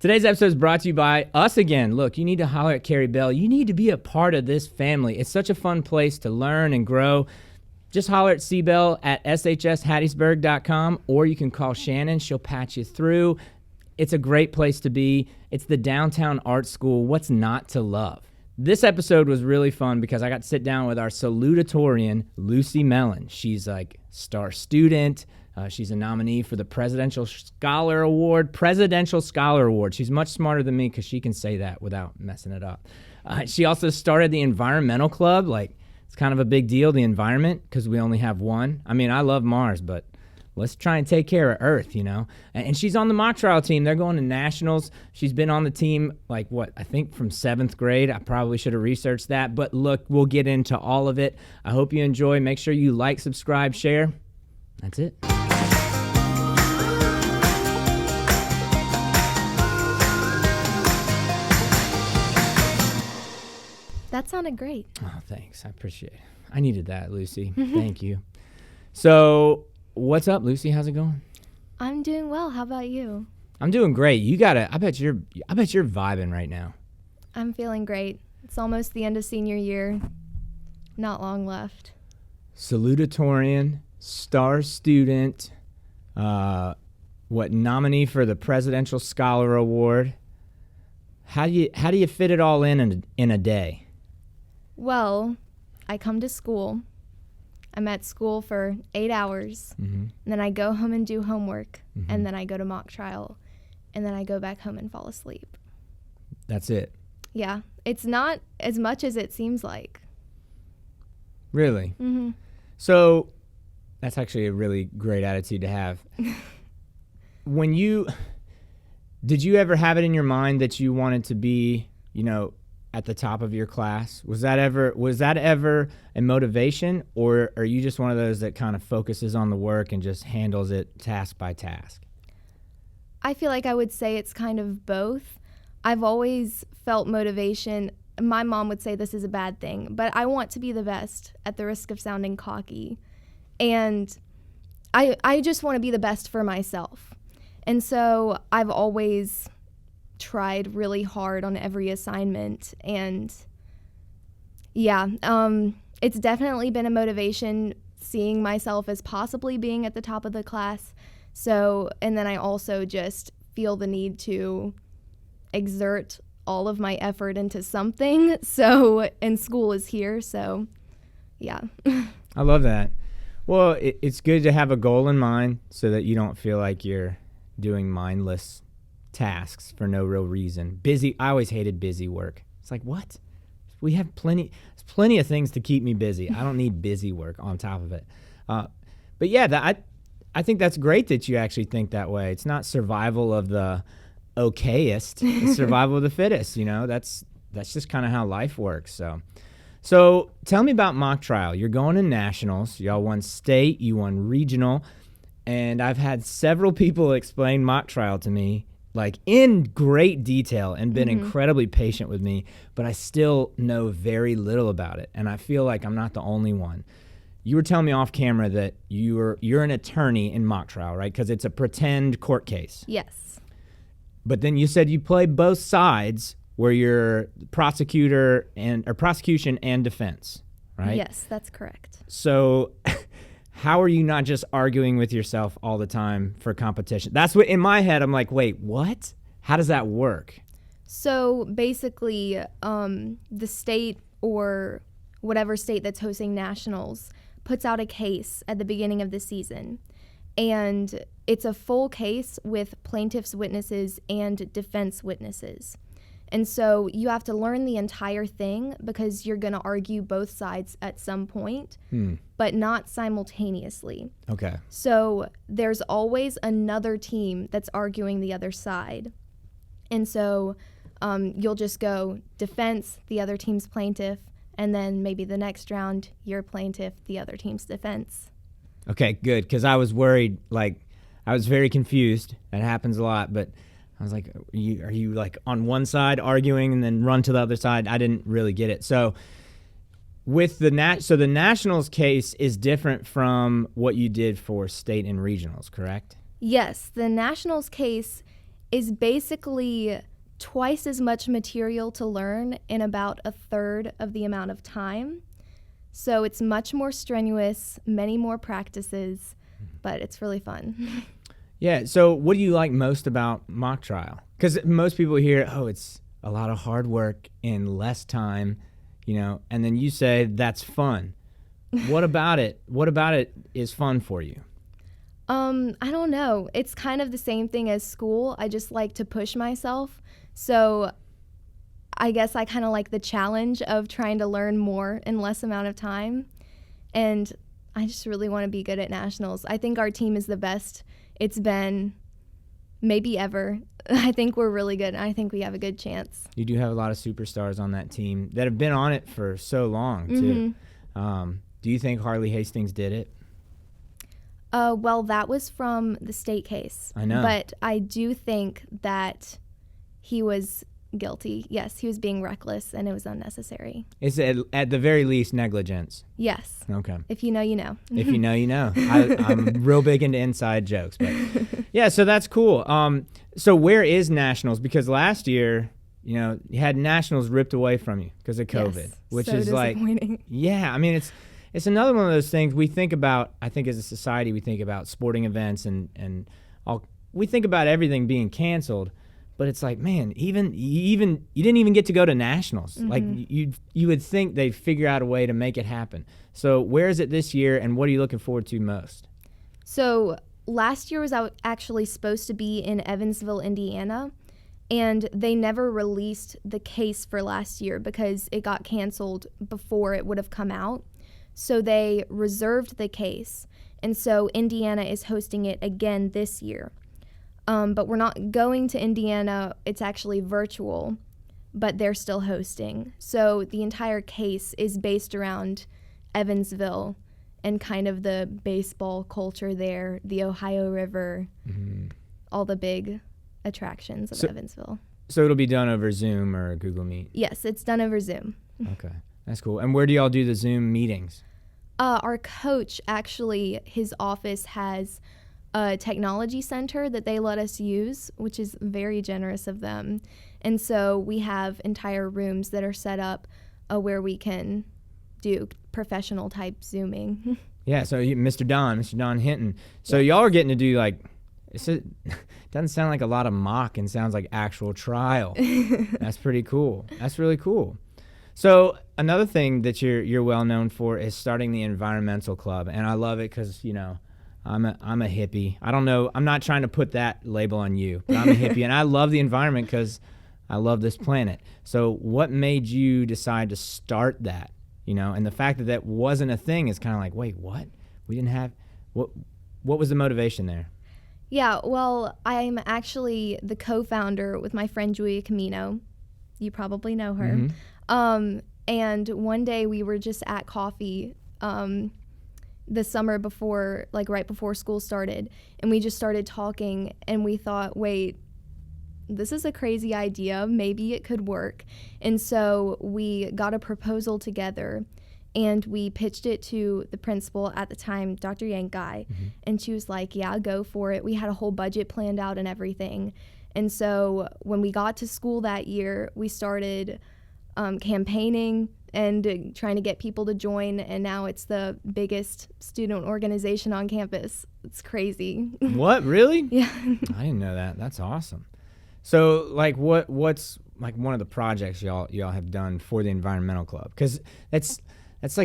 Today's episode is brought to you by us again. Look, you need to holler at Carrie Bell. You need to be a part of this family. It's such a fun place to learn and grow. Just holler at cbell at shshattiesburg.com, or you can call Shannon. She'll patch you through. It's a great place to be. It's the downtown art school. What's not to love? This episode was really fun because I got to sit down with our salutatorian, Lucy Mellen. She's like star student. She's a nominee for the Presidential Scholar Award. She's much smarter than me because she can say that without messing it up. She also started the environmental club. Like, it's kind of a big deal, the environment, because we only have one. I mean, I love Mars, but let's try and take care of Earth, you know? And she's on the mock trial team. They're going to nationals. She's been on the team, I think from 7th grade. I probably should have researched that. But look, we'll get into all of it. I hope you enjoy. Make sure you like, subscribe, share. That's it. That sounded great. Oh, thanks. I appreciate it. I needed that, Lucy. Thank you. So, what's up, Lucy? How's it going? I'm doing well. How about you? I'm doing great. I bet you're vibing right now. I'm feeling great. It's almost the end of senior year. Not long left. Salutatorian, star student, nominee for the Presidential Scholar Award. How do you fit it all in a day? Well, I come to school. I'm at school for 8 hours, and then I go home and do homework, and then I go to mock trial, and then I go back home and fall asleep. That's it? Yeah. It's not as much as it seems like. Really? Mm-hmm. So that's actually a really great attitude to have. Did you ever have it in your mind that you wanted to be, at the top of your class? Was that ever a motivation, or are you just one of those that kind of focuses on the work and just handles it task by task? I feel like I would say it's kind of both. I've always felt motivation. My mom would say this is a bad thing, but I want to be the best at the risk of sounding cocky. And I just want to be the best for myself. And so I've always tried really hard on every assignment, and it's definitely been a motivation seeing myself as possibly being at the top of the class. So, and then I also just feel the need to exert all of my effort into something. So, and school is here, so yeah. I love that. Well, it's good to have a goal in mind so that you don't feel like you're doing mindless tasks for no real reason. I always hated busy work. It's like, what? We have plenty of things to keep me busy. I don't need busy work on top of it. But yeah, I think that's great that you actually think that way. It's not survival of the okayest, it's survival of the fittest, That's just kind of how life works. So tell me about mock trial. You're going to nationals. Y'all won state, you won regional, and I've had several people explain mock trial to me in great detail and been incredibly patient with me, but I still know very little about it, and I feel like I'm not the only one. You were telling me off camera that you're an attorney in mock trial, right? Because it's a pretend court case. Yes. But then you said you play both sides, where you're prosecution and defense, right? Yes, that's correct. So how are you not just arguing with yourself all the time for competition? That's what, in my head, I'm like, wait, what? How does that work? So basically, the state or whatever state that's hosting nationals puts out a case at the beginning of the season. And it's a full case with plaintiff's witnesses and defense witnesses. And so you have to learn the entire thing because you're going to argue both sides at some point, but not simultaneously. Okay. So there's always another team that's arguing the other side. And so you'll just go defense, the other team's plaintiff, and then maybe the next round, your plaintiff, the other team's defense. Okay, good, because I was worried, I was very confused. That happens a lot, but I was like, are you on one side arguing and then run to the other side? I didn't really get it. So with the nationals case is different from what you did for state and regionals, correct? Yes, the nationals case is basically twice as much material to learn in about a third of the amount of time. So it's much more strenuous, many more practices, but it's really fun. Yeah, so what do you like most about mock trial? Because most people hear, oh, it's a lot of hard work in less time, and then you say that's fun. What about it? What about it is fun for you? I don't know. It's kind of the same thing as school. I just like to push myself. So I guess I kind of like the challenge of trying to learn more in less amount of time. And I just really want to be good at nationals. I think our team is the best it's been maybe ever. I think we're really good, and I think we have a good chance. You do have a lot of superstars on that team that have been on it for so long, too. Do you think Harley Hastings did it? Well, that was from the state case. I know. But I do think that he was guilty. Yes, he was being reckless, and it was unnecessary. It's at the very least negligence. Yes. Okay. If you know, you know. If you know, you know. I'm real big into inside jokes, but yeah. So that's cool. So where is nationals? Because last year, you had nationals ripped away from you because of COVID, yes, which so is disappointing. Yeah. I mean, it's another one of those things we think about. I think as a society, we think about sporting events and we think about everything being canceled. But it's like, man, even you didn't even get to go to nationals. Mm-hmm. Like you would think they'd figure out a way to make it happen. So where is it this year, and what are you looking forward to most? So last year was actually supposed to be in Evansville, Indiana, and they never released the case for last year because it got canceled before it would have come out. So they reserved the case, and so Indiana is hosting it again this year. But we're not going to Indiana. It's actually virtual, but they're still hosting. So the entire case is based around Evansville and kind of the baseball culture there, the Ohio River, all the big attractions of Evansville. So it'll be done over Zoom or Google Meet? Yes, it's done over Zoom. Okay, that's cool. And where do y'all do the Zoom meetings? Our coach, actually, his office has a technology center that they let us use, which is very generous of them. And so we have entire rooms that are set up where we can do professional type Zooming. Yeah, so Mr. Don Hinton. So y'all are getting to do doesn't sound like a lot of mock and sounds like actual trial. That's pretty cool. That's really cool. So another thing that you're well known for is starting the environmental club, and I love it because I'm a hippie. I don't know. I'm not trying to put that label on you, but I'm a hippie, and I love the environment because I love this planet. So what made you decide to start that? And the fact that wasn't a thing is kind of like, wait, what? We didn't have what was the motivation there? Yeah, well, I'm actually the co-founder with my friend Julia Camino. You probably know her. Mm-hmm. And one day we were just at coffee the summer before, right before school started, and we just started talking, and we thought, wait, this is a crazy idea. Maybe it could work. And so we got a proposal together, and we pitched it to the principal at the time, Dr. Yankai, and she was like, yeah, go for it. We had a whole budget planned out and everything. And so when we got to school that year, we started campaigning and trying to get people to join, and now it's the biggest student organization on campus. It's crazy. What, really? Yeah. I didn't know that. That's awesome. So, what's one of the projects y'all have done for the environmental club? Because that's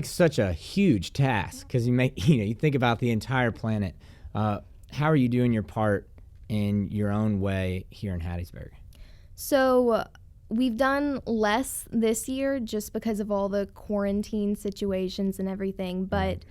such a huge task. Because you think about the entire planet. How are you doing your part in your own way here in Hattiesburg? So we've done less this year just because of all the quarantine situations and everything, but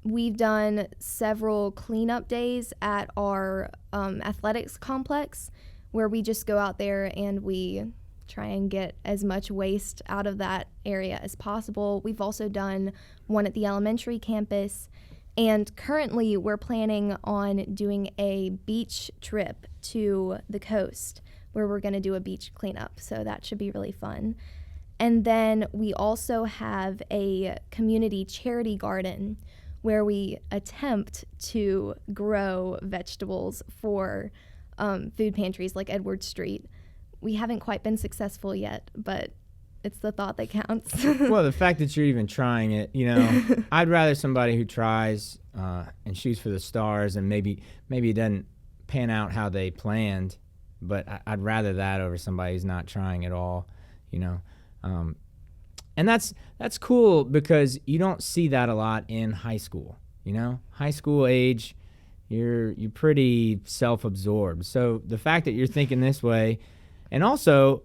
we've done several cleanup days at our athletics complex where we just go out there and we try and get as much waste out of that area as possible. We've also done one at the elementary campus, and currently we're planning on doing a beach trip to the coast where we're going to do a beach cleanup, so that should be really fun. And then we also have a community charity garden where we attempt to grow vegetables for food pantries like Edward Street. We haven't quite been successful yet, but it's the thought that counts. Well, the fact that you're even trying it, I'd rather somebody who tries and shoots for the stars and maybe it doesn't pan out how they planned, but I'd rather that over somebody who's not trying at all, and that's cool because you don't see that a lot in high school. High school age, you're pretty self-absorbed. So the fact that you're thinking this way, and also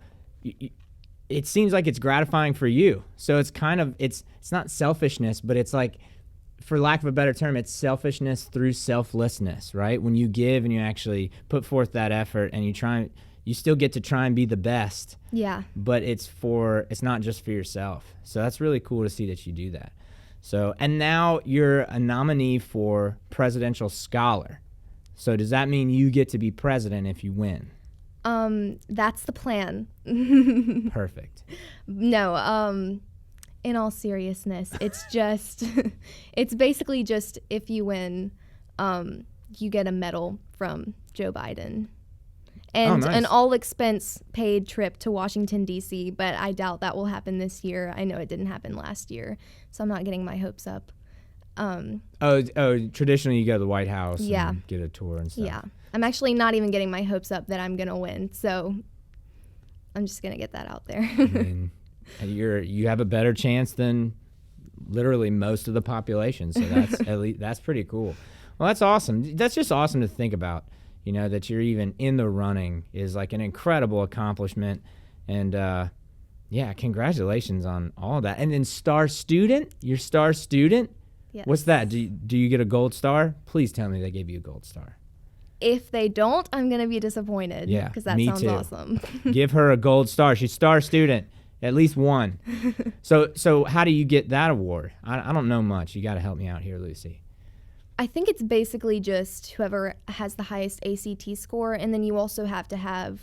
it seems like it's gratifying for you. So it's kind of it's not selfishness, but it's like, for lack of a better term, it's selfishness through selflessness, right? When you give and you actually put forth that effort and you still get to try and be the best. Yeah. But it's not just for yourself. So that's really cool to see that you do that. So, and now you're a nominee for Presidential Scholar. So does that mean you get to be president if you win? That's the plan. Perfect. No, in all seriousness, it's just, it's basically just if you win, you get a medal from Joe Biden. And nice. An all-expense paid trip to Washington, D.C., but I doubt that will happen this year. I know it didn't happen last year, so I'm not getting my hopes up. Traditionally you go to the White House Yeah. and get a tour and stuff. Yeah. I'm actually not even getting my hopes up that I'm going to win, so I'm just going to get that out there. I mean, you have a better chance than literally most of the population, so that's at least that's pretty cool. Well, that's awesome. That's just awesome to think about. That you're even in the running is like an incredible accomplishment. And, congratulations on all that. And then Star Student, you're Star Student? Yes. What's that? Do you get a gold star? Please tell me they gave you a gold star. If they don't, I'm going to be disappointed. Yeah, because that me sounds too. awesome. Give her a gold star. She's Star Student, at least one. So how do you get that award? I don't know much. You got to help me out here, Lucy. I think it's basically just whoever has the highest ACT score, and then you also have to have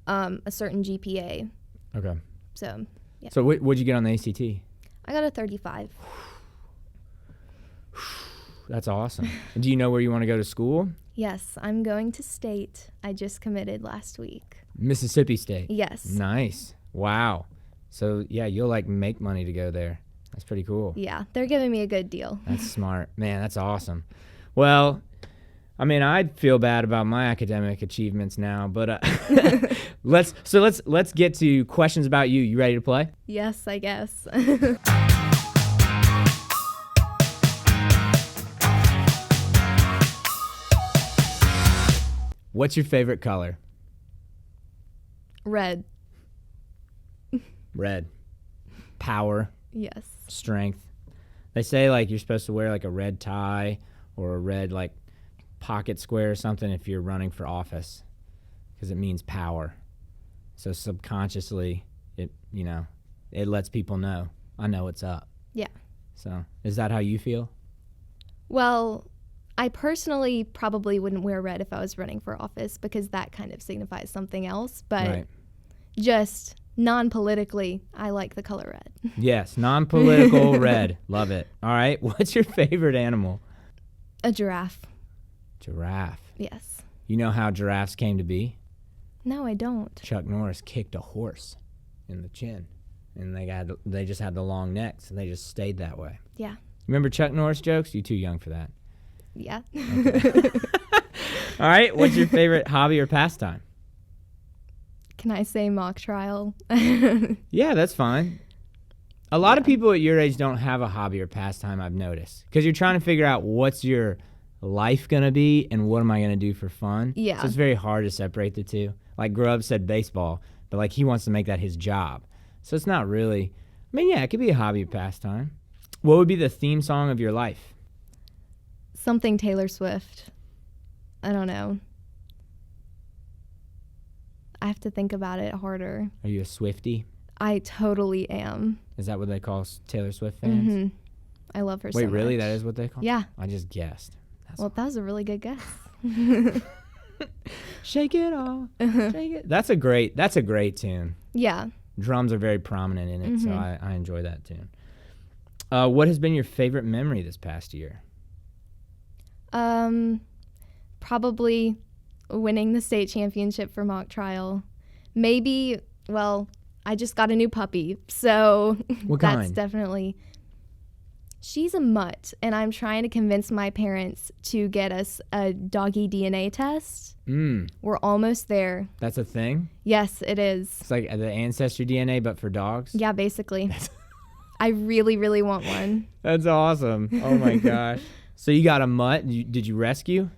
a certain GPA. Okay. So, yeah. So what'd you get on the ACT? I got a 35. That's awesome. And do you know where you want to go to school? Yes, I'm going to state. I just committed last week. Mississippi State. Yes. Nice. Wow. So, yeah, you'll make money to go there. That's pretty cool. Yeah, they're giving me a good deal. That's smart. Man, that's awesome. Well, I mean, I'd feel bad about my academic achievements now, but let's get to questions about you. You ready to play? Yes, I guess. What's your favorite color? Red. Red. Power. Yes. Strength. They say you're supposed to wear a red tie or a red pocket square or something if you're running for office, because it means power. So subconsciously it lets people know I know what's up. Yeah. So is that how you feel? Well, I personally probably wouldn't wear red if I was running for office because that kind of signifies something else, but Right. Just non-politically, I like the color red. Yes, non-political red. Love it. All right. What's your favorite animal? A giraffe. Giraffe. Yes. You know how giraffes came to be? No, I don't. Chuck Norris kicked a horse in the chin, and they just had the long necks, and they just stayed that way. Yeah. Remember Chuck Norris jokes? You're too young for that. Yeah. Okay. All right. What's your favorite hobby or pastime? Can I say mock trial? Yeah, that's fine. A lot of people at your age don't have a hobby or pastime, I've noticed, because you're trying to figure out what's your life going to be and what am I going to do for fun. Yeah. So it's very hard to separate the two. Like Grubb said baseball, but he wants to make that his job. So it's not really, it could be a hobby or pastime. What would be the theme song of your life? Something Taylor Swift. I don't know. I have to think about it harder. Are you a Swiftie? I totally am. Is that what they call Taylor Swift fans? Mm-hmm. I love her so Wait, much. really? That is what they call? Yeah. I just guessed. Well, that was a really good guess. Shake it off. Shake it. That's a great tune. Yeah. Drums are very prominent in it, so Mm-hmm. I enjoy that tune. What has been your favorite memory this past year? Probably winning the state championship for mock trial. Maybe, well, I just got a new puppy, so What that's kind? definitely... She's a mutt, and I'm trying to convince my parents to get us a doggy DNA test. We're almost there. That's a thing? Yes, it is. It's like the ancestry DNA, but for dogs? Yeah, basically. I really, really want one. That's awesome. Oh, my gosh. So you got a mutt. Did you rescue?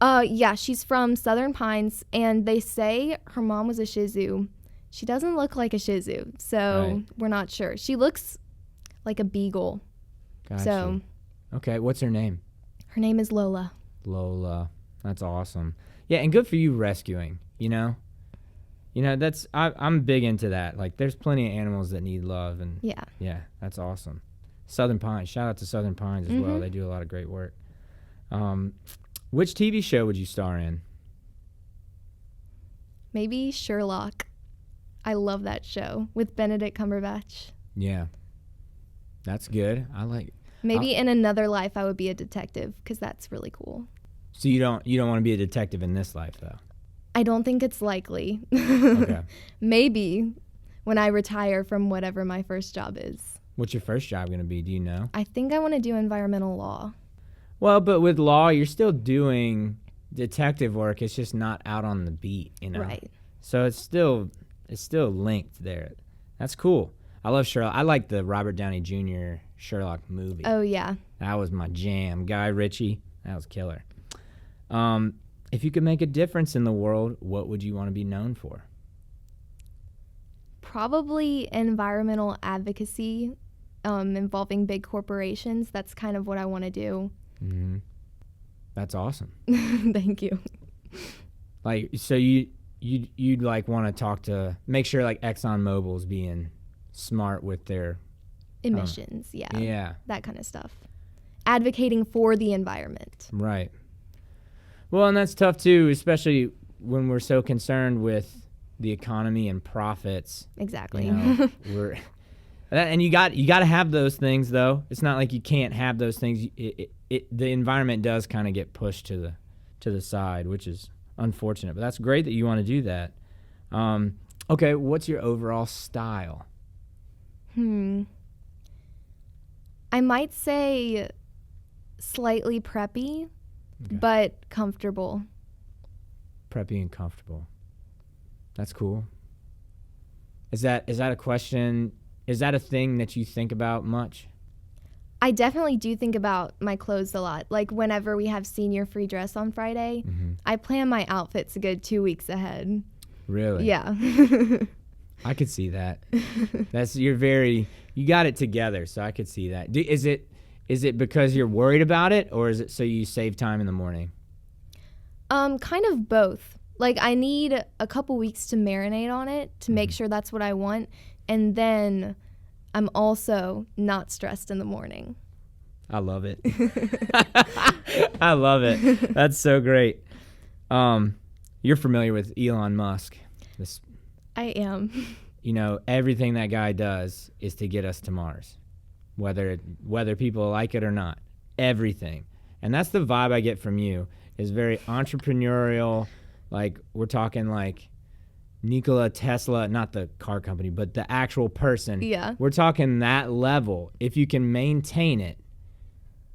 Yeah, she's from Southern Pines, and they say her mom was a Shih Tzu. She doesn't look like a Shih Tzu, so we're not sure. She looks like a beagle. Gotcha. So, okay, what's her name? her name is Lola. Lola. That's awesome. Yeah, and good for you rescuing, you know? You know, I'm big into that. Like, there's plenty of animals that need love, and yeah, that's awesome. Southern Pines. Shout out to Southern Pines as well. They do a lot of great work. Which TV show would you star in? Maybe Sherlock. I love that show with Benedict Cumberbatch. Yeah. That's good. I like. Maybe in another life I would be a detective because that's really cool. So you don't want to be a detective in this life though? I don't think it's likely. Okay. Maybe when I retire from whatever my first job is. What's your first job going to be? Do you know? I think I want to do environmental law. Well, but with law, you're still doing detective work. It's just not out on the beat, you know? Right. So it's still linked there. That's cool. I love Sherlock. I like the Robert Downey Jr. Sherlock movie. Oh, yeah. That was my jam. Guy Ritchie, that was killer. If you could make a difference in the world, what would you want to be known for? Probably environmental advocacy involving big corporations. That's kind of what I want to do. Mm-hmm. That's awesome. Thank you. Like, so you'd like want to make sure like ExxonMobil's being smart with their Emissions, yeah, that kind of stuff. Advocating for the environment. Right. Well, and that's tough too, especially when we're so concerned with the economy and profits. Exactly. You know, and you got to have those things though. It's not like you can't have those things. The environment does kind of get pushed to the side, which is unfortunate. But that's great that you want to do that. Okay, what's your overall style? I might say slightly preppy, but comfortable. Preppy and comfortable. That's cool. Is that a question? Is that a thing that you think about much? I definitely do think about my clothes a lot. Like whenever we have senior free dress on Friday, I plan my outfits a good 2 weeks ahead. Really? Yeah. I could see that. You got it together, so I could see that. Is it because you're worried about it, or is it so you save time in the morning? Kind of both. Like I need a couple weeks to marinate on it to make sure that's what I want, and then I'm also not stressed in the morning. I love it. I love it. That's so great. You're familiar with Elon Musk. I am. You know, everything that guy does is to get us to Mars, whether people like it or not. Everything. And that's the vibe I get from you, is very entrepreneurial. Like, we're talking like Nikola Tesla, not the car company, but the actual person. Yeah. We're talking that level. If you can maintain it,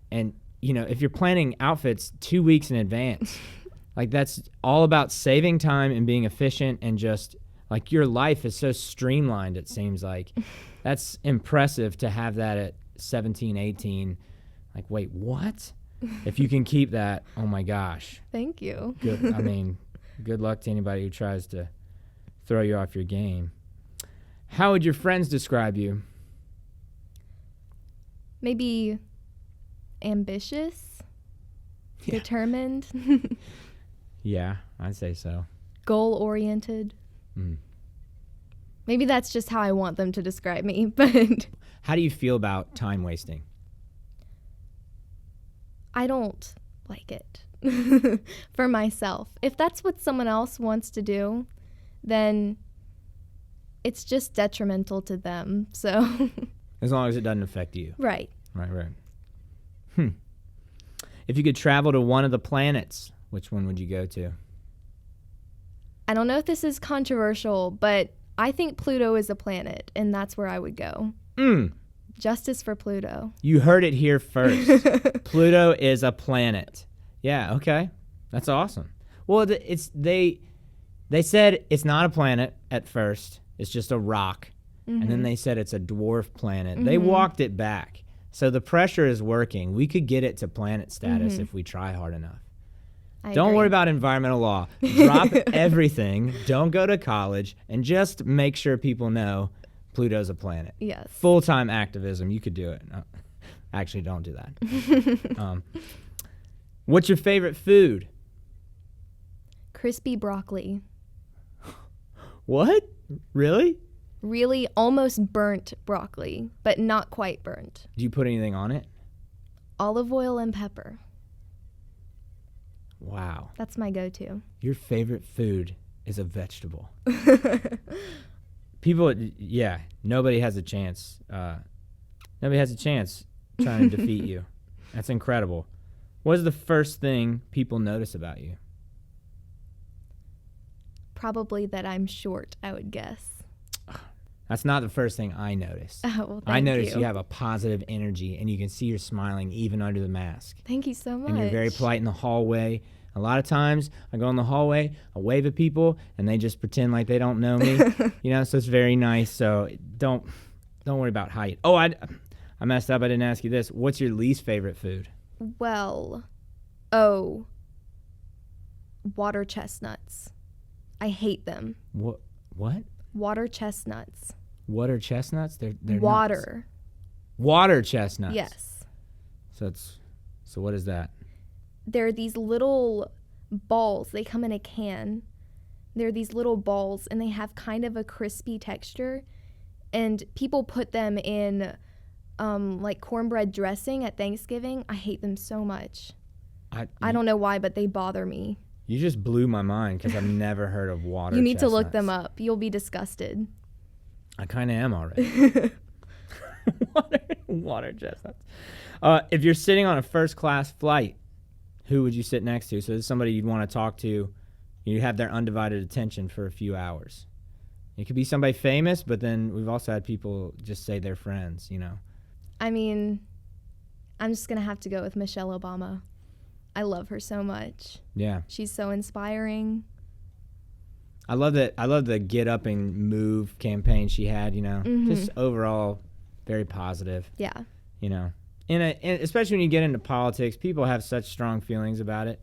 and, you know, if you're planning outfits 2 weeks in advance, like that's all about saving time and being efficient, and just like your life is so streamlined, it seems like. That's impressive to have that at 17, 18. Like, wait, what? If you can keep that, oh my gosh. Thank you. Good. I mean, good luck to anybody who tries to throw you off your game. How would your friends describe you? Maybe ambitious, determined, Yeah, I'd say so. goal-oriented. Mm. Maybe that's just how I want them to describe me, but How do you feel about time wasting? I don't like it for myself. If that's what someone else wants to do, then it's just detrimental to them. So As long as it doesn't affect you. Right. Right. If you could travel to one of the planets, which one would you go to? I don't know if this is controversial, but I think Pluto is a planet, and that's where I would go. Justice for Pluto. You heard it here first. Pluto is a planet. Yeah, okay. That's awesome. Well, they said it's not a planet at first. It's just a rock. And then they said it's a dwarf planet. They walked it back. So the pressure is working. We could get it to planet status if we try hard enough. Don't worry about environmental law. Drop everything. Don't go to college. And just make sure people know Pluto's a planet. Yes. Full-time activism. You could do it. No, actually, don't do that. What's your favorite food? Crispy broccoli. What? Really? Really almost burnt broccoli, but not quite burnt. Do you put anything on it? Olive oil and pepper. Wow. That's my go-to. Your favorite food is a vegetable. People, yeah, nobody has a chance. Nobody has a chance trying to defeat you. That's incredible. What is the first thing people notice about you? Probably that I'm short, I would guess. That's not the first thing I noticed. Oh, well, I notice you have a positive energy, and you can see you're smiling even under the mask. Thank you so much. And you're very polite in the hallway. A lot of times, I go in the hallway, I wave at people, and they just pretend like they don't know me. So it's very nice. So don't worry about height. Oh, I messed up. I didn't ask you this. What's your least favorite food? Well, water chestnuts. I hate them. What? Water chestnuts. Water chestnuts? They're water. Nuts. Water chestnuts. Yes. So what is that? They're these little balls. They come in a can. They're these little balls, and they have kind of a crispy texture. And people put them in like cornbread dressing at Thanksgiving. I hate them so much. I don't know why, but they bother me. You just blew my mind because I've never heard of water chestnuts. You need to look them up. You'll be disgusted. I kind of am already. Water chestnuts. If you're sitting on a first-class flight, who would you sit next to? So this is somebody you'd want to talk to. You have their undivided attention for a few hours. It could be somebody famous, but then we've also had people just say they're friends, I mean, I'm just going to have to go with Michelle Obama. I love her so much. Yeah. She's so inspiring. I love that. I love the Get Up and Move campaign she had, just overall very positive. Yeah. And especially when you get into politics, people have such strong feelings about it.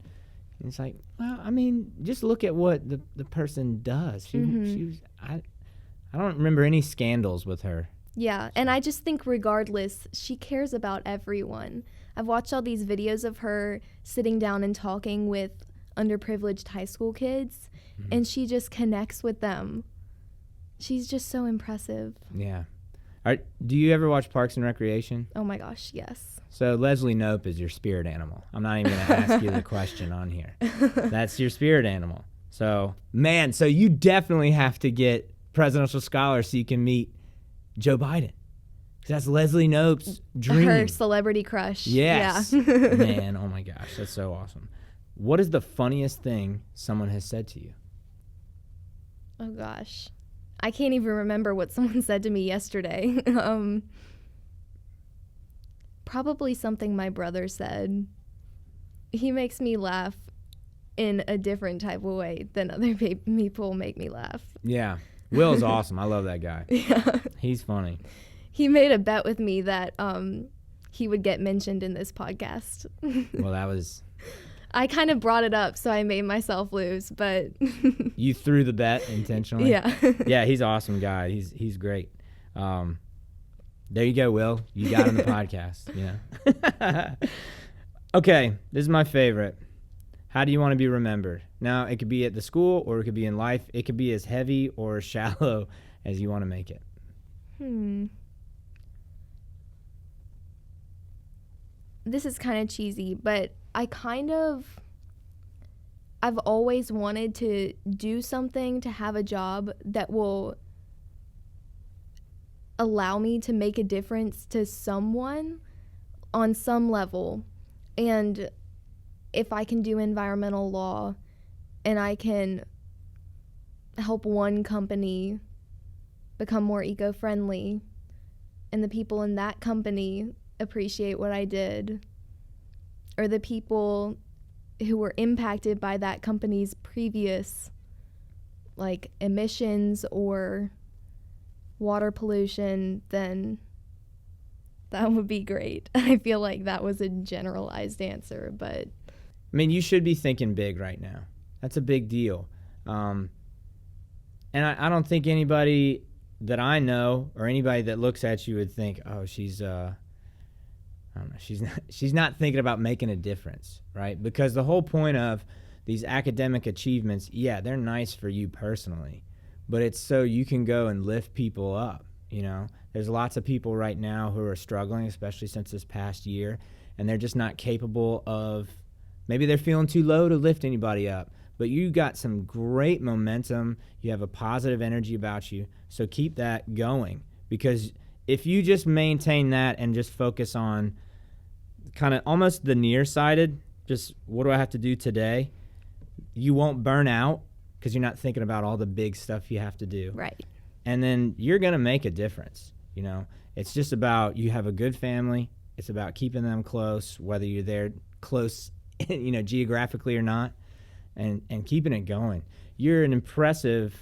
And it's like, well, I mean, just look at what the person does. She was, I don't remember any scandals with her. Yeah, and I just think regardless, she cares about everyone. I've watched all these videos of her sitting down and talking with underprivileged high school kids, and she just connects with them. She's just so impressive. Yeah. Do you ever watch Parks and Recreation? Oh my gosh, yes. So Leslie Knope is your spirit animal. I'm not even going to ask you the question on here. That's your spirit animal. So you definitely have to get presidential scholar so you can meet Joe Biden. That's Leslie Knope's dream. Her celebrity crush. Yes. Yeah. Man, oh my gosh, that's so awesome. What is the funniest thing someone has said to you? Oh gosh. I can't even remember what someone said to me yesterday. Probably something my brother said. He makes me laugh in a different type of way than other people make me laugh. Yeah. Will's awesome. I love that guy. Yeah. He's funny. He made a bet with me that he would get mentioned in this podcast. Well, that was... I kind of brought it up, so I made myself lose, but... You threw the bet intentionally? Yeah. Yeah, he's an awesome guy. He's great. There you go, Will. You got on the podcast. Okay, this is my favorite. How do you want to be remembered? Now, it could be at the school or it could be in life. It could be as heavy or as shallow as you want to make it. This is kind of cheesy, but I've always wanted to do something, to have a job that will allow me to make a difference to someone on some level. And if I can do environmental law and I can help one company become more eco-friendly, and the people in that company appreciate what I did, or the people who were impacted by that company's previous like emissions or water pollution, then that would be great. I feel like that was a generalized answer, but I mean, you should be thinking big right now. That's a big deal. And I don't think anybody that I know or anybody that looks at you would think, oh, she's I don't know, she's not thinking about making a difference, right? Because the whole point of these academic achievements, yeah, they're nice for you personally, but it's so you can go and lift people up, you know? There's lots of people right now who are struggling, especially since this past year, and they're just not capable of, maybe they're feeling too low to lift anybody up, but you got some great momentum. You have a positive energy about you, so keep that going, because if you just maintain that and just focus on kind of almost the nearsighted, just what do I have to do today, you won't burn out because you're not thinking about all the big stuff you have to do. right. And then you're going to make a difference, you know. It's just about you have a good family. It's about keeping them close, whether you're there close, you know, geographically or not, and keeping it going. You're an impressive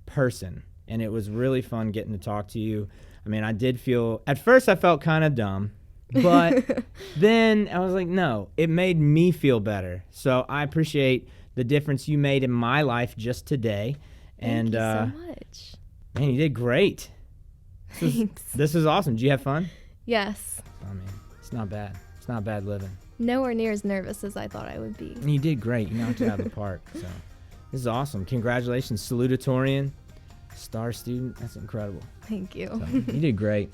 person, and it was really fun getting to talk to you. I mean, I did feel, at first I felt kind of dumb, but then I was like, no, it made me feel better. So I appreciate the difference you made in my life just today. Thank you so much. Man, you did great. Thanks. This is awesome. Did you have fun? Yes. I mean, it's not bad. It's not bad living. Nowhere near as nervous as I thought I would be. And you did great. You knocked it out of the park. So this is awesome. Congratulations, salutatorian, star student. That's incredible. Thank you. So, you did great.